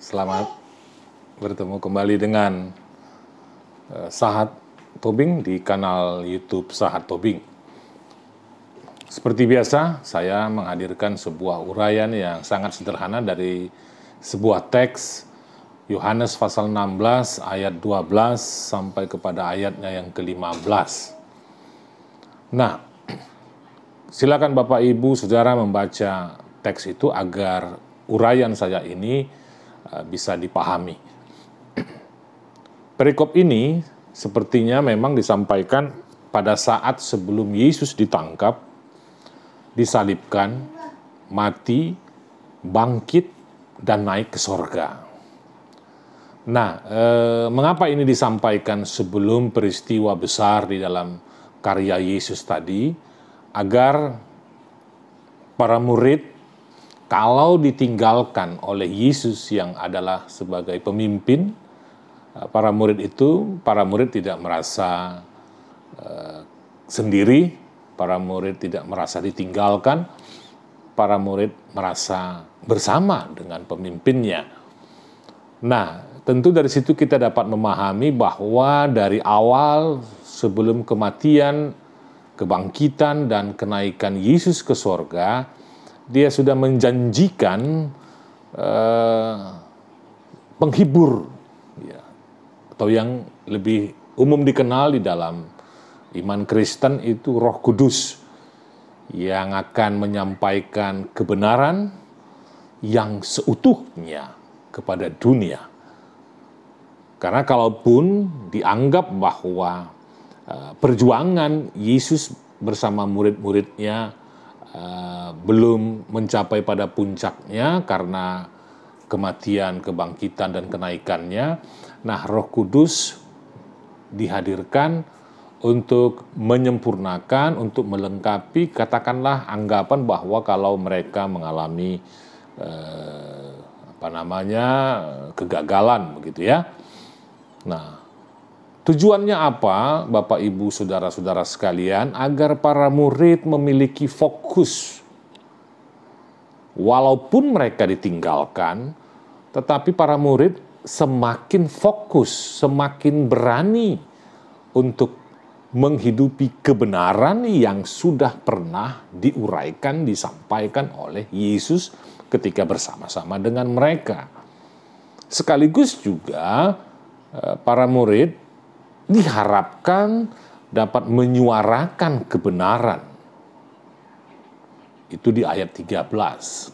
Selamat bertemu kembali dengan Sahat Tobing di kanal YouTube Sahat Tobing. Seperti biasa, saya menghadirkan sebuah uraian yang sangat sederhana dari sebuah teks Yohanes pasal 16 ayat 12 sampai kepada ayatnya yang ke-15. Nah, silakan Bapak Ibu Saudara membaca teks itu agar uraian saya ini bisa dipahami. Perikop ini sepertinya memang disampaikan pada saat sebelum Yesus ditangkap, disalibkan, mati, bangkit, dan naik ke sorga. Nah, mengapa ini disampaikan sebelum peristiwa besar di dalam karya Yesus tadi? Agar para murid, kalau ditinggalkan oleh Yesus yang adalah sebagai pemimpin, para murid tidak merasa sendiri, para murid tidak merasa ditinggalkan, para murid merasa bersama dengan pemimpinnya. Nah, tentu dari situ kita dapat memahami bahwa dari awal sebelum kematian, kebangkitan, dan kenaikan Yesus ke sorga, dia sudah menjanjikan penghibur, ya, atau yang lebih umum dikenal di dalam iman Kristen itu Roh Kudus, yang akan menyampaikan kebenaran yang seutuhnya kepada dunia. Karena kalaupun dianggap bahwa perjuangan Yesus bersama murid-muridnya belum mencapai pada puncaknya karena kematian, kebangkitan, dan kenaikannya, nah Roh Kudus dihadirkan untuk menyempurnakan, untuk melengkapi, katakanlah anggapan bahwa kalau mereka mengalami kegagalan, begitu ya. Nah, tujuannya apa, Bapak Ibu Saudara-saudara sekalian? Agar para murid memiliki fokus. Walaupun mereka ditinggalkan, tetapi para murid semakin fokus, semakin berani untuk menghidupi kebenaran yang sudah pernah diuraikan, disampaikan oleh Yesus ketika bersama-sama dengan mereka. Sekaligus juga para murid diharapkan dapat menyuarakan kebenaran. Itu di ayat 13.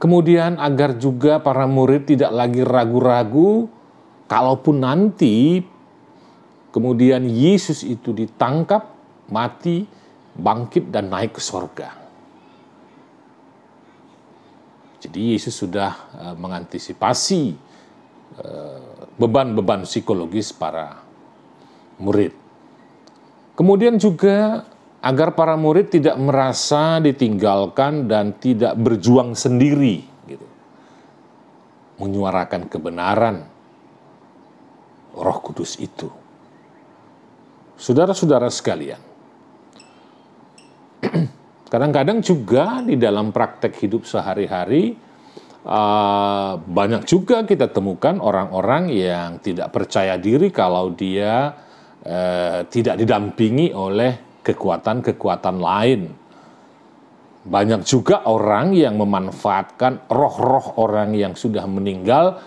Kemudian agar juga para murid tidak lagi ragu-ragu, kalaupun nanti kemudian Yesus itu ditangkap, mati, bangkit, dan naik ke sorga. Jadi Yesus sudah mengantisipasi beban-beban psikologis para murid. Kemudian juga agar para murid tidak merasa ditinggalkan dan tidak berjuang sendiri, gitu. Menyuarakan kebenaran Roh Kudus itu. Saudara-saudara sekalian, kadang-kadang juga di dalam praktek hidup sehari-hari, banyak juga kita temukan orang-orang yang tidak percaya diri kalau dia tidak didampingi oleh kekuatan-kekuatan lain. Banyak juga orang yang memanfaatkan roh-roh orang yang sudah meninggal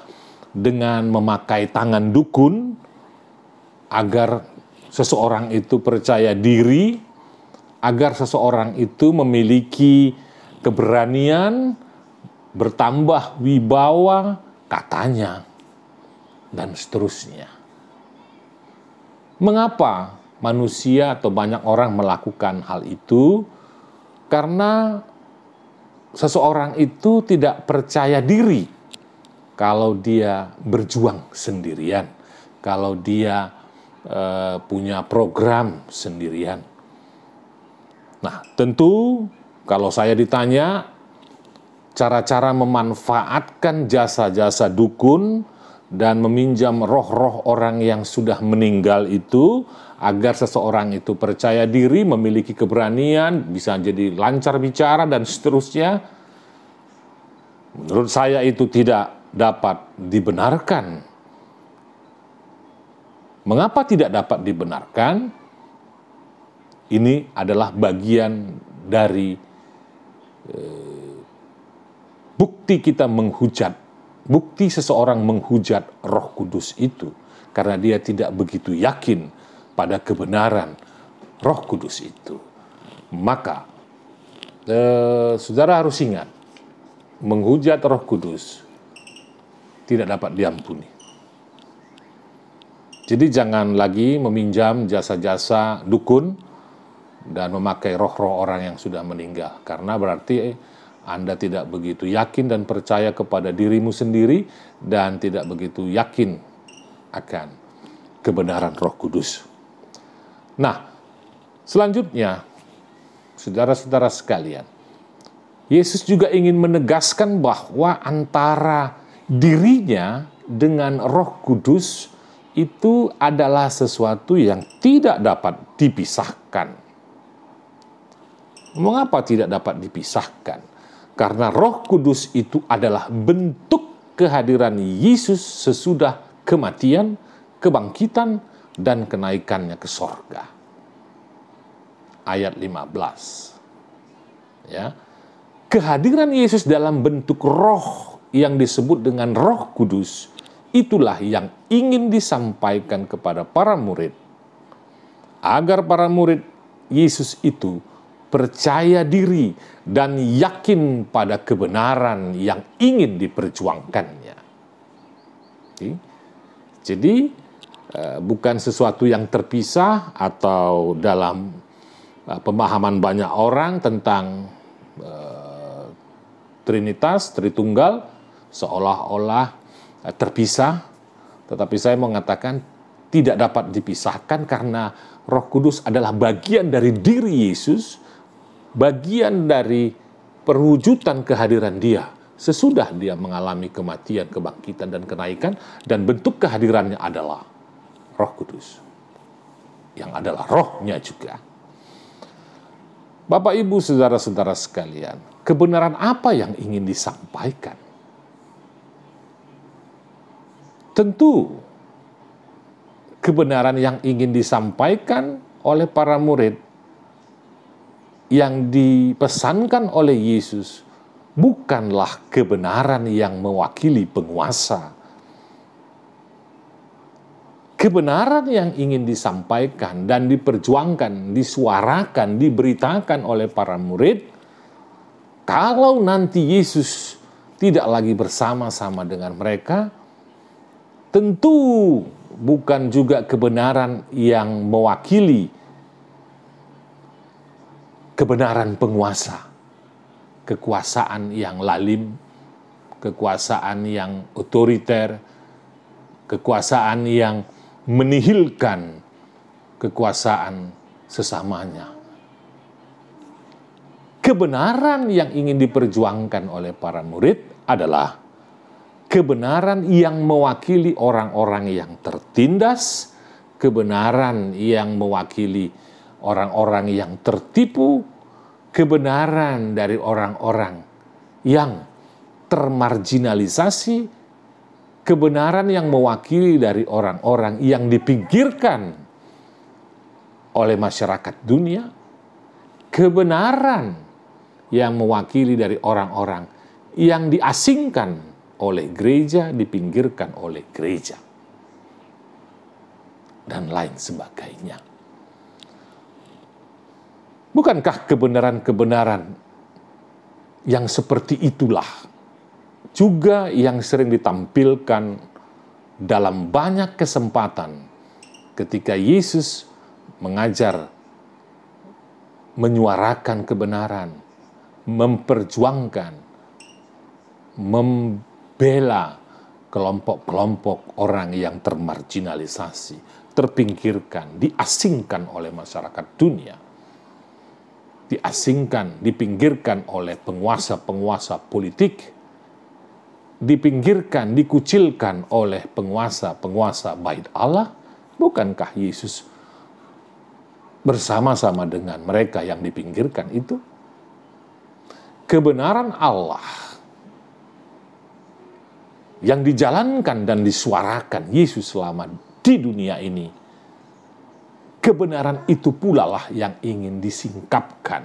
dengan memakai tangan dukun agar seseorang itu percaya diri, agar seseorang itu memiliki keberanian, bertambah wibawa, katanya, dan seterusnya. Mengapa manusia atau banyak orang melakukan hal itu? Karena seseorang itu tidak percaya diri kalau dia berjuang sendirian, kalau dia punya program sendirian. Nah, tentu kalau saya ditanya cara-cara memanfaatkan jasa-jasa dukun dan meminjam roh-roh orang yang sudah meninggal itu agar seseorang itu percaya diri, memiliki keberanian, bisa jadi lancar bicara dan seterusnya, Menurut saya itu tidak dapat dibenarkan. Mengapa tidak dapat dibenarkan? Ini adalah bagian dari bukti kita menghujat, bukti seseorang menghujat Roh Kudus itu, karena dia tidak begitu yakin pada kebenaran Roh Kudus itu. Maka, saudara harus ingat, menghujat Roh Kudus tidak dapat diampuni. Jadi jangan lagi meminjam jasa-jasa dukun dan memakai roh-roh orang yang sudah meninggal, karena berarti Anda tidak begitu yakin dan percaya kepada dirimu sendiri dan tidak begitu yakin akan kebenaran Roh Kudus. Nah, selanjutnya, saudara-saudara sekalian, Yesus juga ingin menegaskan bahwa antara dirinya dengan Roh Kudus itu adalah sesuatu yang tidak dapat dipisahkan. Mengapa tidak dapat dipisahkan? Karena Roh Kudus itu adalah bentuk kehadiran Yesus sesudah kematian, kebangkitan, dan kenaikannya ke sorga. Ayat 15. Ya. Kehadiran Yesus dalam bentuk roh yang disebut dengan Roh Kudus, itulah yang ingin disampaikan kepada para murid, agar para murid Yesus itu percaya diri dan yakin pada kebenaran yang ingin diperjuangkannya. Jadi, bukan sesuatu yang terpisah atau dalam pemahaman banyak orang tentang Trinitas, Tritunggal, seolah-olah terpisah, tetapi saya mengatakan tidak dapat dipisahkan karena Roh Kudus adalah bagian dari diri Yesus, bagian dari perwujudan kehadiran Dia sesudah Dia mengalami kematian, kebangkitan, dan kenaikan, dan bentuk kehadirannya adalah Roh Kudus, yang adalah rohnya juga. Bapak, Ibu, saudara-saudara sekalian, kebenaran apa yang ingin disampaikan? Tentu, kebenaran yang ingin disampaikan oleh para murid yang dipesankan oleh Yesus bukanlah kebenaran yang mewakili penguasa. Kebenaran yang ingin disampaikan dan diperjuangkan, disuarakan, diberitakan oleh para murid, kalau nanti Yesus tidak lagi bersama-sama dengan mereka, tentu bukan juga kebenaran yang mewakili kebenaran penguasa, kekuasaan yang lalim, kekuasaan yang otoriter, kekuasaan yang menihilkan kekuasaan sesamanya. Kebenaran yang ingin diperjuangkan oleh para murid adalah kebenaran yang mewakili orang-orang yang tertindas, kebenaran yang mewakili orang-orang yang tertipu, kebenaran dari orang-orang yang termarginalisasi, kebenaran yang mewakili dari orang-orang yang dipinggirkan oleh masyarakat dunia, kebenaran yang mewakili dari orang-orang yang diasingkan oleh gereja, dipinggirkan oleh gereja, dan lain sebagainya. Bukankah kebenaran-kebenaran yang seperti itulah juga yang sering ditampilkan dalam banyak kesempatan ketika Yesus mengajar, menyuarakan kebenaran, memperjuangkan, membela kelompok-kelompok orang yang termarginalisasi, terpinggirkan, diasingkan oleh masyarakat dunia, diasingkan, dipinggirkan oleh penguasa-penguasa politik, dipinggirkan, dikucilkan oleh penguasa-penguasa bait Allah. Bukankah Yesus bersama-sama dengan mereka yang dipinggirkan itu? Kebenaran Allah yang dijalankan dan disuarakan Yesus selama di dunia ini, kebenaran itu pula lah yang ingin disingkapkan,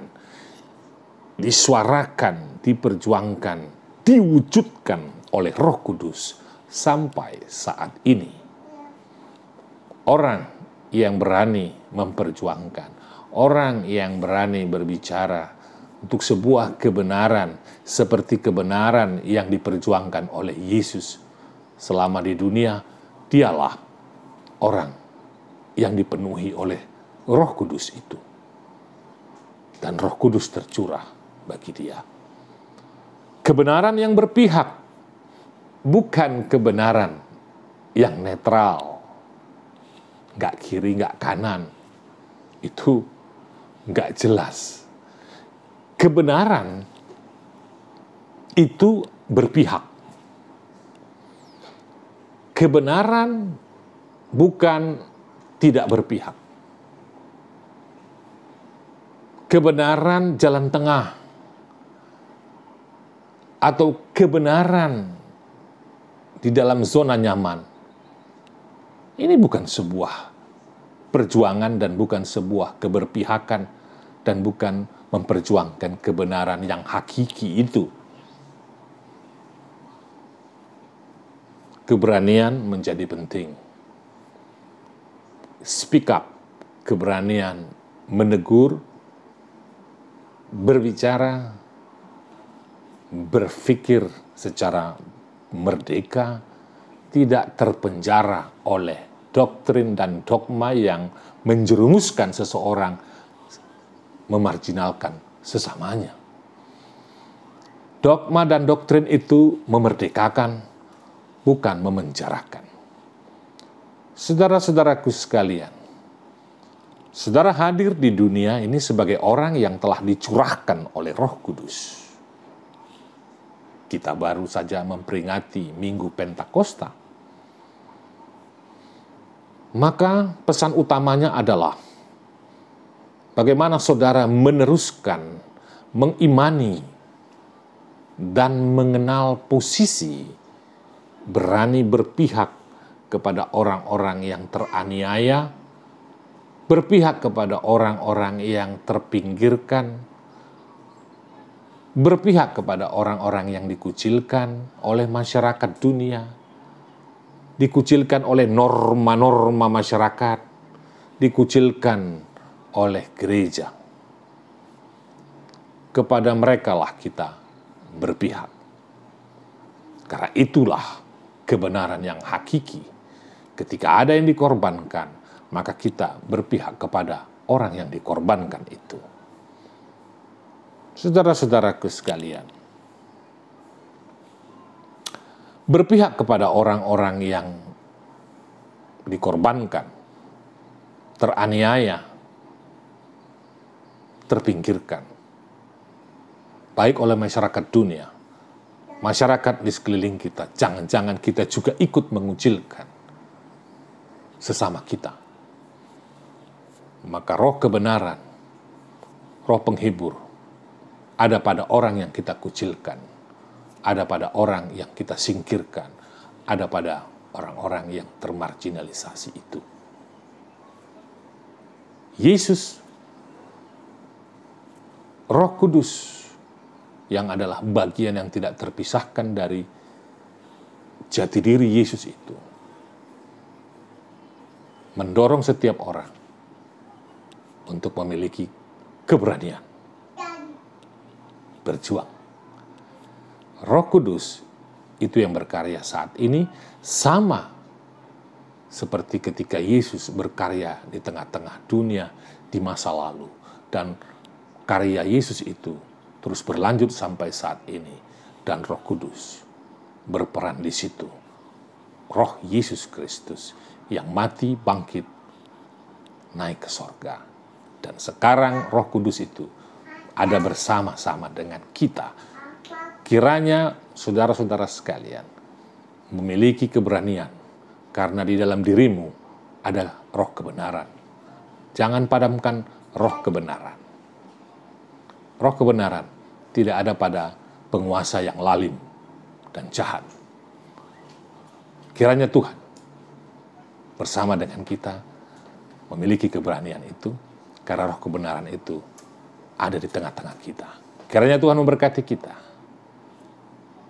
disuarakan, diperjuangkan, diwujudkan oleh Roh Kudus sampai saat ini. Orang yang berani memperjuangkan, orang yang berani berbicara untuk sebuah kebenaran seperti kebenaran yang diperjuangkan oleh Yesus selama di dunia, dialah orang yang dipenuhi oleh Roh Kudus itu. Dan Roh Kudus tercurah bagi dia. Kebenaran yang berpihak, bukan kebenaran yang netral. Nggak kiri, nggak kanan. Itu nggak jelas. Kebenaran itu berpihak. Kebenaran bukan tidak berpihak. Kebenaran jalan tengah atau kebenaran di dalam zona nyaman. Ini bukan sebuah perjuangan dan bukan sebuah keberpihakan dan bukan memperjuangkan kebenaran yang hakiki itu. Keberanian menjadi penting. Speak up, keberanian menegur, berbicara, berpikir secara merdeka, tidak terpenjara oleh doktrin dan dogma yang menjerumuskan seseorang memarginalkan sesamanya. Dogma dan doktrin itu memerdekakan, bukan memenjarakan. Saudara-saudaraku sekalian, saudara hadir di dunia ini sebagai orang yang telah dicurahkan oleh Roh Kudus. Kita baru saja memperingati Minggu Pentakosta. Maka pesan utamanya adalah bagaimana saudara meneruskan, mengimani, dan mengenal posisi, berani berpihak kepada orang-orang yang teraniaya, berpihak kepada orang-orang yang terpinggirkan, berpihak kepada orang-orang yang dikucilkan oleh masyarakat dunia, dikucilkan oleh norma-norma masyarakat, dikucilkan oleh gereja. Kepada merekalah kita berpihak. Karena itulah kebenaran yang hakiki. Ketika ada yang dikorbankan, maka kita berpihak kepada orang yang dikorbankan itu. Saudara-saudaraku sekalian, berpihak kepada orang-orang yang dikorbankan, teraniaya, terpinggirkan, baik oleh masyarakat dunia, masyarakat di sekeliling kita. Jangan-jangan kita juga ikut mengucilkan sesama kita. Maka roh kebenaran, roh penghibur, ada pada orang yang kita kucilkan, ada pada orang yang kita singkirkan, ada pada orang-orang yang termarginalisasi itu. Yesus, Roh Kudus, yang adalah bagian yang tidak terpisahkan dari jati diri Yesus itu, mendorong setiap orang untuk memiliki keberanian berjuang. Roh Kudus itu yang berkarya saat ini, sama seperti ketika Yesus berkarya di tengah-tengah dunia di masa lalu. Dan karya Yesus itu terus berlanjut sampai saat ini. Dan Roh Kudus berperan di situ. Roh Yesus Kristus yang mati, bangkit, naik ke sorga. Dan sekarang Roh Kudus itu ada bersama-sama dengan kita. Kiranya saudara-saudara sekalian memiliki keberanian, karena di dalam dirimu ada roh kebenaran. Jangan padamkan roh kebenaran. Roh kebenaran tidak ada pada penguasa yang lalim dan jahat. Kiranya Tuhan bersama dengan kita memiliki keberanian itu, karena roh kebenaran itu ada di tengah-tengah kita. Kiranya Tuhan memberkati kita.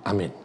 Amin.